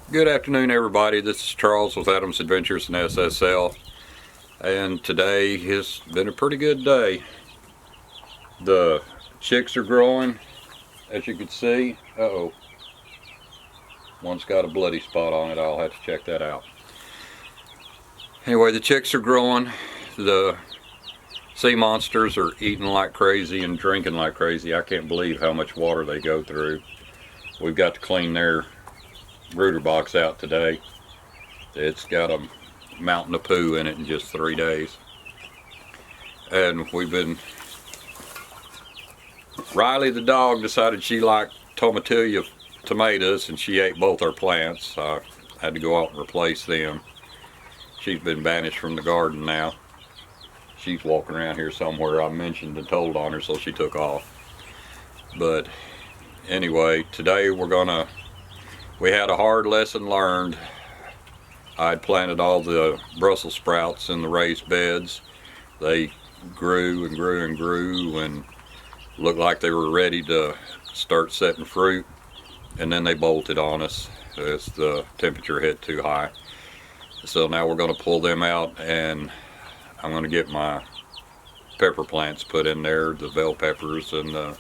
Good afternoon, everybody. This is Charles with Adams Adventures and SSL, and today has been a pretty good day. The chicks are growing, as you can see. Uh-oh. One's got a bloody spot on it. I'll have to check that out. Anyway, the chicks are growing. The sea monsters are eating like crazy and drinking like crazy. I can't believe how much water they go through. We've got to clean their brooder box out today. It's got a mountain of poo in it in just 3 days. And Riley the dog decided she liked tomatillo tomatoes and she ate both our plants. I had to go out and replace them. She's been banished from the garden now. She's walking around here somewhere. I mentioned and told on her, so she took off. But anyway, today we had a hard lesson learned. I'd planted all the Brussels sprouts in the raised beds. They grew and grew and grew and looked like they were ready to start setting fruit, and then they bolted on us as the temperature hit too high. So now we're going to pull them out, and I'm going to get my pepper plants put in there, the bell peppers and the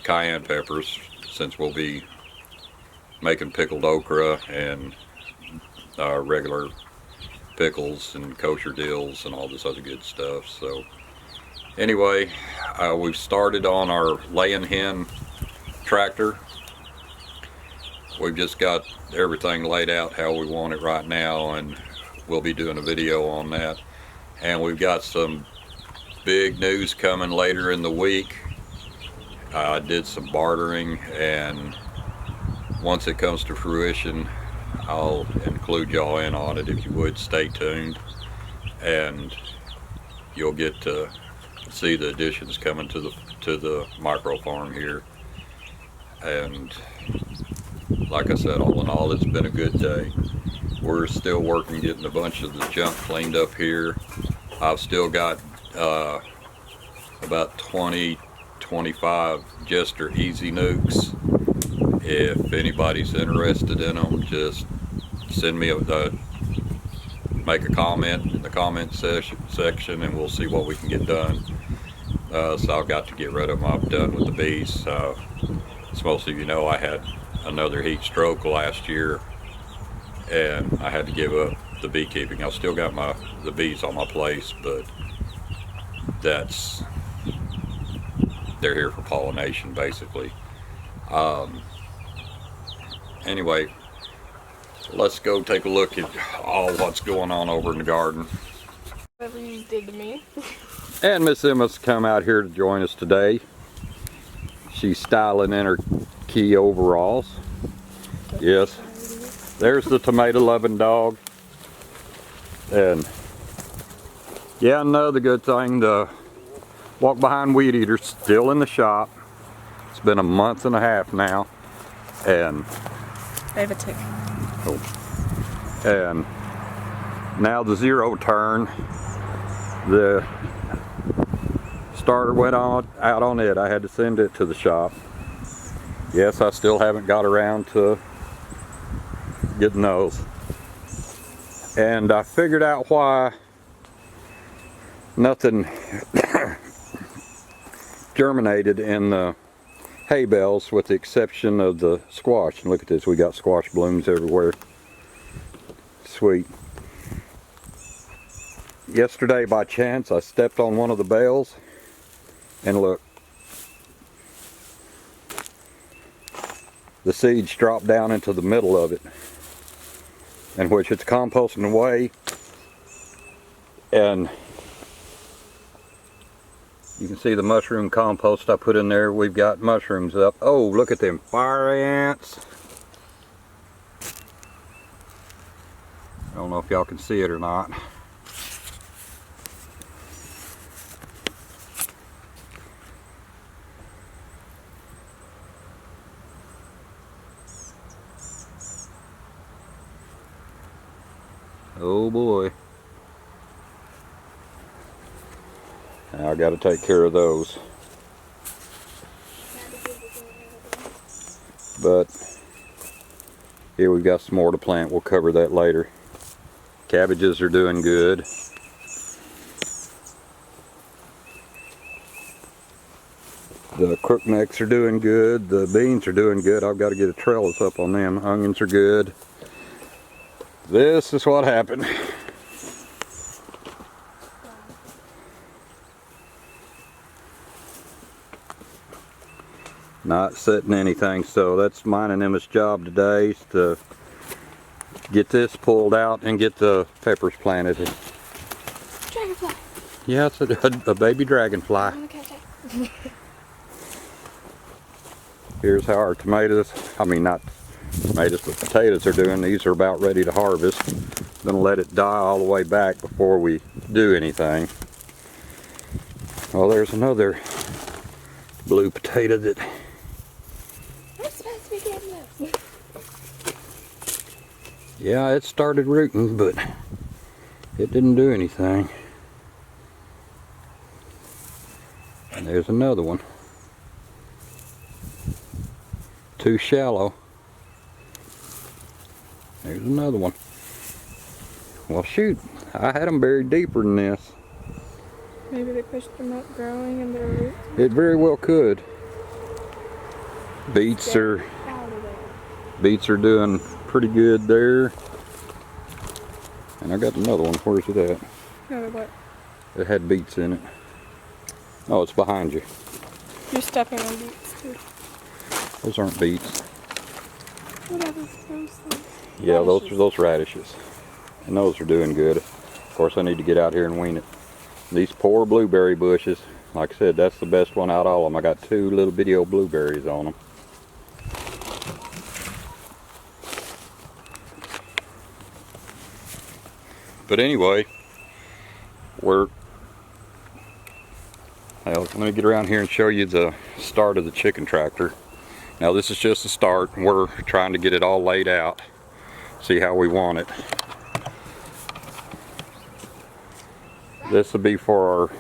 cayenne peppers, since we'll be making pickled okra and regular pickles and kosher dills and all this other good stuff. So anyway, we've started on our laying hen tractor. We've just got everything laid out how we want it right now, and we'll be doing a video on that. And we've got some big news coming later in the week. I did some bartering, and once it comes to fruition, I'll include y'all in on it. If you would, stay tuned, and you'll get to see the additions coming to the micro farm here. And like I said, all in all, it's been a good day. We're still working getting a bunch of the junk cleaned up here. I've still got about 20-25 Jester Easy Nukes. If anybody's interested in them, just send me make a comment in the comment section, and we'll see what we can get done. So I've got to get rid of them. I'm done with the bees. As most of you know, I had another heat stroke last year, and I had to give up the beekeeping. I've still got the bees on my place, but they're here for pollination, basically. Anyway, let's go take a look at all what's going on over in the garden. Whatever you did to me. And Miss Emma's come out here to join us today. She's styling in her key overalls. Yes, there's the tomato loving dog. And yeah, another good thing, the walk behind weed eater's still in the shop. It's been a month and a half now, and I have a tick. oh, and now the zero turn, the starter went out on it. I had to send it to the shop. Yes, I still haven't got around to getting those. And I figured out why nothing germinated in the hay bales, with the exception of the squash. And look at this, we got squash blooms everywhere. Sweet. Yesterday, by chance, I stepped on one of the bales, and look, the seeds dropped down into the middle of it, in which it's composting away. And you can see the mushroom compost I put in there. We've got mushrooms up. Oh, look at them fire ants. I don't know if y'all can see it or not. Oh boy. Now I got to take care of those. But Here we've got some more to plant. We'll cover that later. Cabbages are doing good. The crooknecks are doing good. The beans are doing good. I've got to get a trellis up on them. Onions are good. This is what happened. Not setting anything, so that's mine and Emma's job today, is to get this pulled out and get the peppers planted. Dragonfly. Yeah, it's a baby dragonfly. I want to catch it. Here's how our tomatoes, I mean not tomatoes, but potatoes are doing. These are about ready to harvest. Gonna let it die all the way back before we do anything. Well, there's another blue potato that I'm supposed to be getting those. yeah, it started rooting, but it didn't do anything. And there's another one. Too shallow. There's another one. Well, shoot, I had them buried deeper than this. Maybe they pushed them up growing in their roots. It very well could. Beets are Out of there. Beets are doing pretty good there. And I got another one. Where's it at? No, what? It had beets in it. Oh, it's behind you. You're stepping on beets too. Those aren't beets. What are those things? Yeah, those Radishes. are those radishes. And those are doing good. Of course, I need to get out here and wean it. These poor blueberry bushes, like I said, that's the best one out of all of them. I got 2 little bitty old blueberries on them. But anyway, well, let me get around here and show you the start of the chicken tractor. Now this is just the start. We're trying to get it all laid out, see how we want it. This will be for our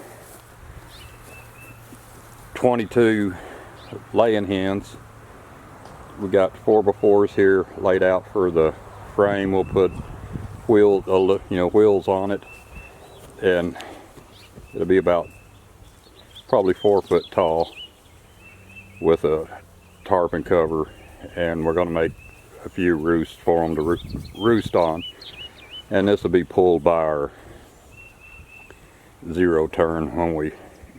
22 laying hens. We got 4x4s here laid out for the frame. We'll put wheels on it, and it'll be about probably 4 foot tall with a tarpon cover, and we're going to make a few roosts for them to roost on. And this will be pulled by our zero turn when we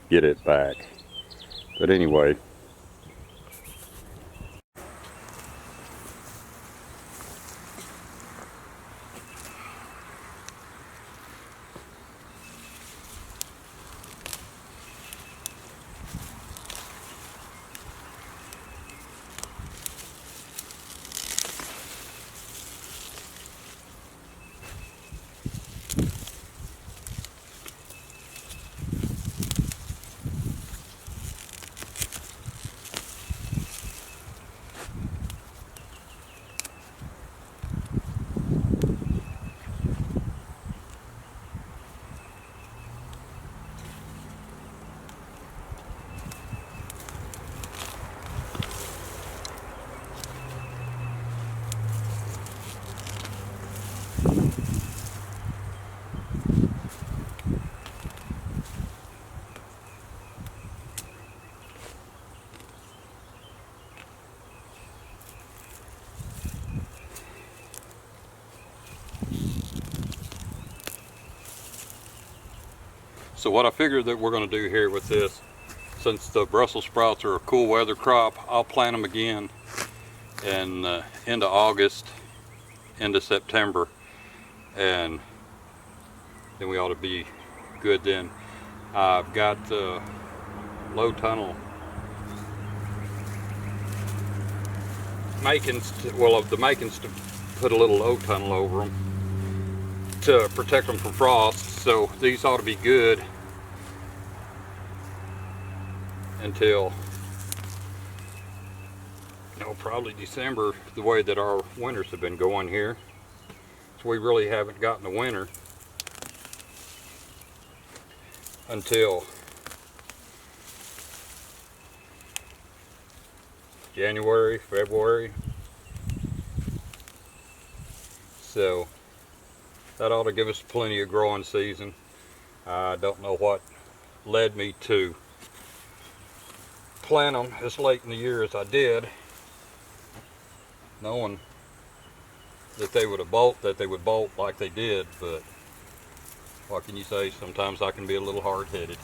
get it back. But anyway, so what I figured that we're going to do here with this, since the Brussels sprouts are a cool weather crop, I'll plant them again in end of August, end of September, and then we ought to be good then. I've got low tunnel makings, the makings to put a little low tunnel over them to protect them from frost, so these ought to be good until probably December, the way that our winters have been going here. So we really haven't gotten the winter until January, February. So that ought to give us plenty of growing season. I don't know what led me to plant them as late in the year as I did, knowing that they would bolt like they did, but what can you say? Sometimes I can be a little hard-headed.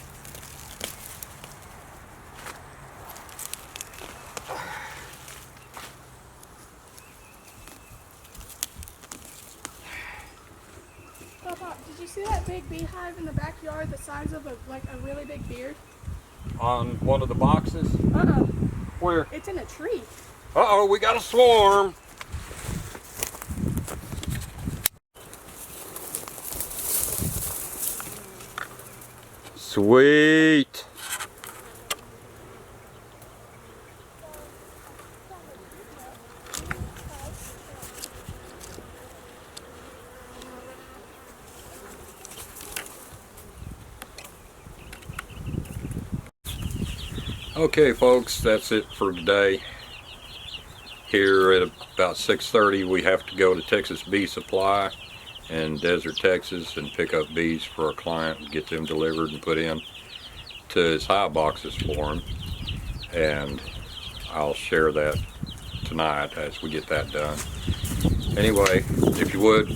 Papa, did you see that big beehive in the backyard the size of a really big beard? On one of the boxes? Uh-uh. Where? It's in a tree. Uh-oh, we got a swarm. Sweet. Okay folks, that's it for today. Here at about 6:30 we have to go to Texas Bee Supply in Desert, Texas and pick up bees for a client and get them delivered and put in to his hive boxes for him. And I'll share that tonight as we get that done. Anyway, if you would,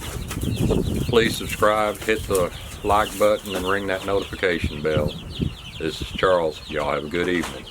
please subscribe, hit the like button and ring that notification bell. This is Charles. Y'all have a good evening.